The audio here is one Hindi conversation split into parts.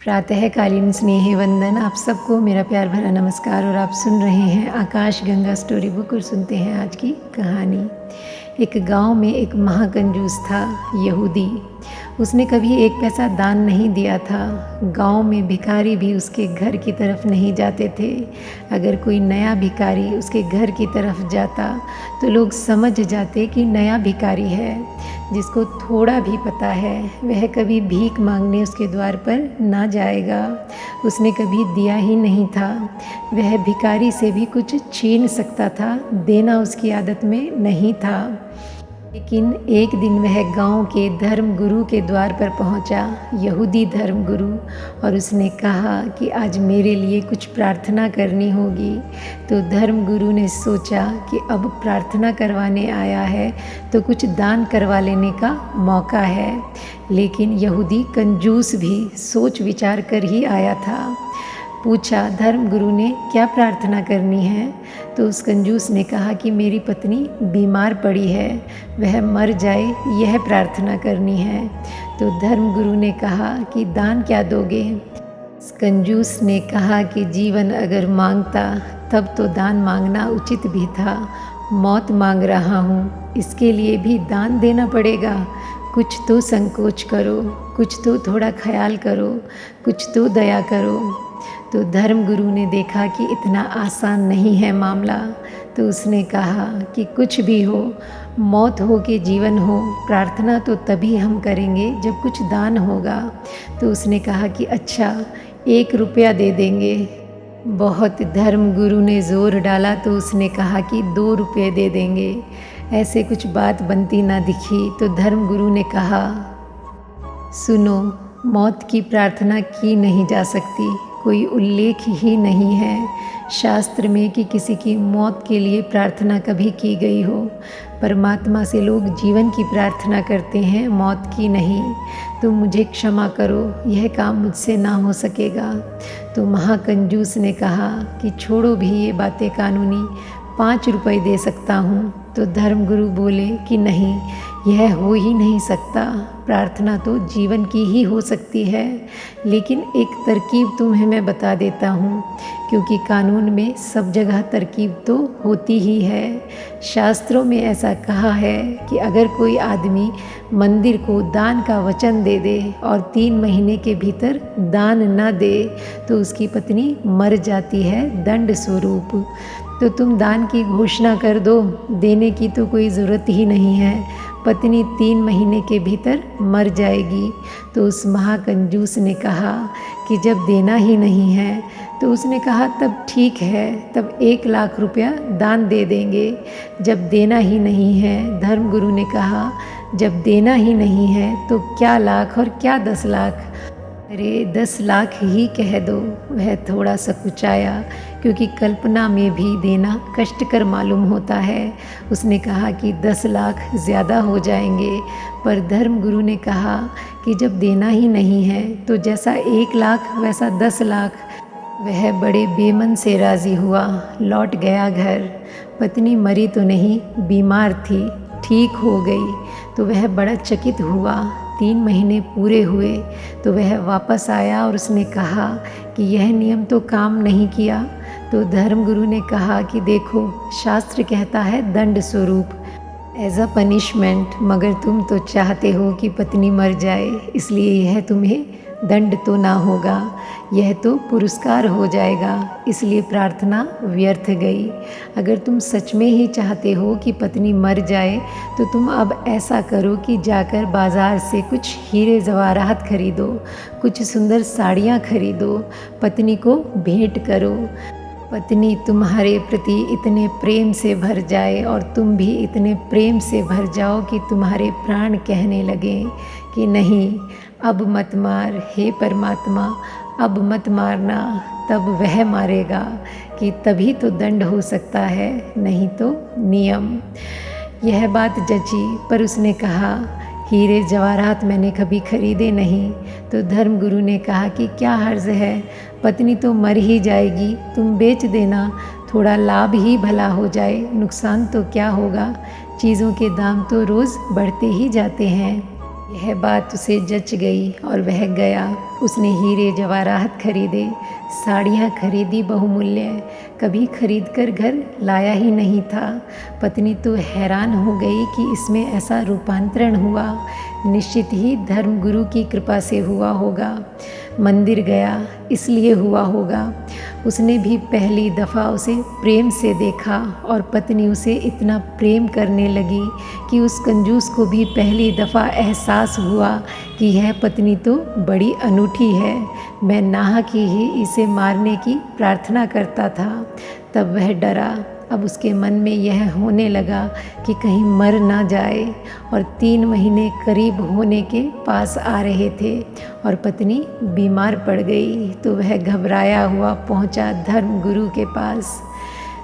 प्रातःकालीन स्नेह वंदन आप सबको मेरा प्यार भरा नमस्कार। और आप सुन रहे हैं आकाश गंगा स्टोरी बुक और सुनते हैं आज की कहानी। एक गांव में एक महाकंजूस था, यहूदी। उसने कभी एक पैसा दान नहीं दिया था। गांव में भिखारी भी उसके घर की तरफ नहीं जाते थे। अगर कोई नया भिखारी उसके घर की तरफ जाता तो लोग समझ जाते कि नया भिखारी है। जिसको थोड़ा भी पता है वह कभी भीख मांगने उसके द्वार पर ना जाएगा। उसने कभी दिया ही नहीं था। वह भिखारी से भी कुछ छीन सकता था, देना उसकी आदत में नहीं था। लेकिन एक दिन वह गांव के धर्म गुरु के द्वार पर पहुंचा, यहूदी धर्म गुरु, और उसने कहा कि आज मेरे लिए कुछ प्रार्थना करनी होगी। तो धर्म गुरु ने सोचा कि अब प्रार्थना करवाने आया है तो कुछ दान करवा लेने का मौका है। लेकिन यहूदी कंजूस भी सोच विचार कर ही आया था। पूछा धर्म गुरु ने क्या प्रार्थना करनी है। तो उस कंजूस ने कहा कि मेरी पत्नी बीमार पड़ी है, वह मर जाए, यह प्रार्थना करनी है। तो धर्म गुरु ने कहा कि दान क्या दोगे। उस कंजूस ने कहा कि जीवन अगर मांगता तब तो दान मांगना उचित भी था। मौत मांग रहा हूँ, इसके लिए भी दान देना पड़ेगा। कुछ तो संकोच करो, कुछ तो थोड़ा ख्याल करो, कुछ तो दया करो। तो धर्म गुरु ने देखा कि इतना आसान नहीं है मामला। तो उसने कहा कि कुछ भी हो, मौत हो कि जीवन हो, प्रार्थना तो तभी हम करेंगे जब कुछ दान होगा। तो उसने कहा कि अच्छा 1 रुपया दे देंगे। बहुत धर्म गुरु ने ज़ोर डाला तो उसने कहा कि 2 रुपये दे देंगे। ऐसे कुछ बात बनती ना दिखी तो धर्म गुरु ने कहा, सुनो, मौत की प्रार्थना की नहीं जा सकती। कोई उल्लेख ही नहीं है शास्त्र में कि किसी की मौत के लिए प्रार्थना कभी की गई हो। परमात्मा से लोग जीवन की प्रार्थना करते हैं, मौत की नहीं। तो मुझे क्षमा करो, यह काम मुझसे ना हो सकेगा। तो महाकंजूस ने कहा कि छोड़ो भी ये बातें कानूनी, 5 रुपये दे सकता हूँ। तो धर्मगुरु बोले कि नहीं, यह हो ही नहीं सकता। प्रार्थना तो जीवन की ही हो सकती है। लेकिन एक तरकीब तुम्हें मैं बता देता हूँ, क्योंकि कानून में सब जगह तरकीब तो होती ही है। शास्त्रों में ऐसा कहा है कि अगर कोई आदमी मंदिर को दान का वचन दे दे और 3 महीने के भीतर दान न दे तो उसकी पत्नी मर जाती है दंड स्वरूप। तो तुम दान की घोषणा कर दो, देने की तो कोई ज़रूरत ही नहीं है। पत्नी 3 महीने के भीतर मर जाएगी। तो उस महाकंजूस ने कहा कि जब देना ही नहीं है, तो उसने कहा तब ठीक है, तब 1 लाख रुपया दान दे देंगे। जब देना ही नहीं है, धर्मगुरु ने कहा जब देना ही नहीं है तो क्या लाख और क्या 10 लाख। अरे 10 लाख ही कह दो। वह थोड़ा सकुचाया, क्योंकि कल्पना में भी देना कष्टकर मालूम होता है। उसने कहा कि 10 लाख ज़्यादा हो जाएंगे। पर धर्मगुरु ने कहा कि जब देना ही नहीं है तो जैसा 1 लाख वैसा 10 लाख। वह बड़े बेमन से राज़ी हुआ, लौट गया घर। पत्नी मरी तो नहीं, बीमार थी, ठीक हो गई। तो वह बड़ा चकित हुआ। 3 महीने पूरे हुए तो वह वापस आया और उसने कहा कि यह नियम तो काम नहीं किया। तो धर्मगुरु ने कहा कि देखो, शास्त्र कहता है दंड स्वरूप, एज अ पनिशमेंट, मगर तुम तो चाहते हो कि पत्नी मर जाए, इसलिए यह तुम्हें दंड तो ना होगा, यह तो पुरस्कार हो जाएगा, इसलिए प्रार्थना व्यर्थ गई। अगर तुम सच में ही चाहते हो कि पत्नी मर जाए तो तुम अब ऐसा करो कि जाकर बाज़ार से कुछ हीरे जवाहरात खरीदो, कुछ सुंदर साड़ियाँ खरीदो, पत्नी को भेंट करो। पत्नी तुम्हारे प्रति इतने प्रेम से भर जाए और तुम भी इतने प्रेम से भर जाओ कि तुम्हारे प्राण कहने लगें कि नहीं, अब मत मार, हे परमात्मा, अब मत मारना। तब वह मारेगा कि तभी तो दंड हो सकता है, नहीं तो नियम। यह बात जची, पर उसने कहा हीरे जवाहरात मैंने कभी खरीदे नहीं। तो धर्मगुरु ने कहा कि क्या हर्ज है, पत्नी तो मर ही जाएगी, तुम बेच देना, थोड़ा लाभ ही भला हो जाए, नुकसान तो क्या होगा, चीज़ों के दाम तो रोज़ बढ़ते ही जाते हैं। यह बात उसे जच गई और वह गया। उसने हीरे जवाहरात खरीदे, साड़ियाँ खरीदी बहुमूल्य, कभी खरीद कर घर लाया ही नहीं था। पत्नी तो हैरान हो गई कि इसमें ऐसा रूपांतरण हुआ। निश्चित ही धर्मगुरु की कृपा से हुआ होगा। मंदिर गया इसलिए हुआ होगा। उसने भी पहली दफ़ा उसे प्रेम से देखा और पत्नी उसे इतना प्रेम करने लगी कि उस कंजूस को भी पहली दफ़ा एहसास हुआ कि यह पत्नी तो बड़ी अनूठी है। मैं नाहक ही इसे मारने की प्रार्थना करता था। तब वह डरा। अब उसके मन में यह होने लगा कि कहीं मर ना जाए, और 3 महीने करीब होने के पास आ रहे थे और पत्नी बीमार पड़ गई। तो वह घबराया हुआ पहुंचा धर्मगुरु के पास।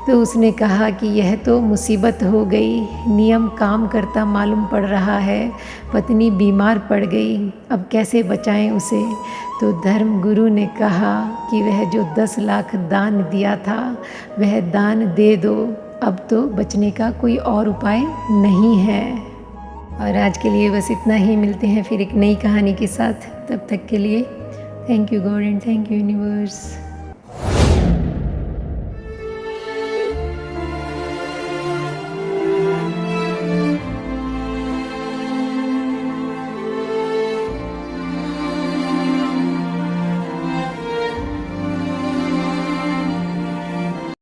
तो उसने कहा कि यह तो मुसीबत हो गई, नियम काम करता मालूम पड़ रहा है, पत्नी बीमार पड़ गई, अब कैसे बचाएं उसे। तो धर्मगुरु ने कहा कि वह जो 10 लाख दान दिया था वह दान दे दो, अब तो बचने का कोई और उपाय नहीं है। और आज के लिए बस इतना ही। मिलते हैं फिर एक नई कहानी के साथ। तब तक के लिए thank you God and thank you universe.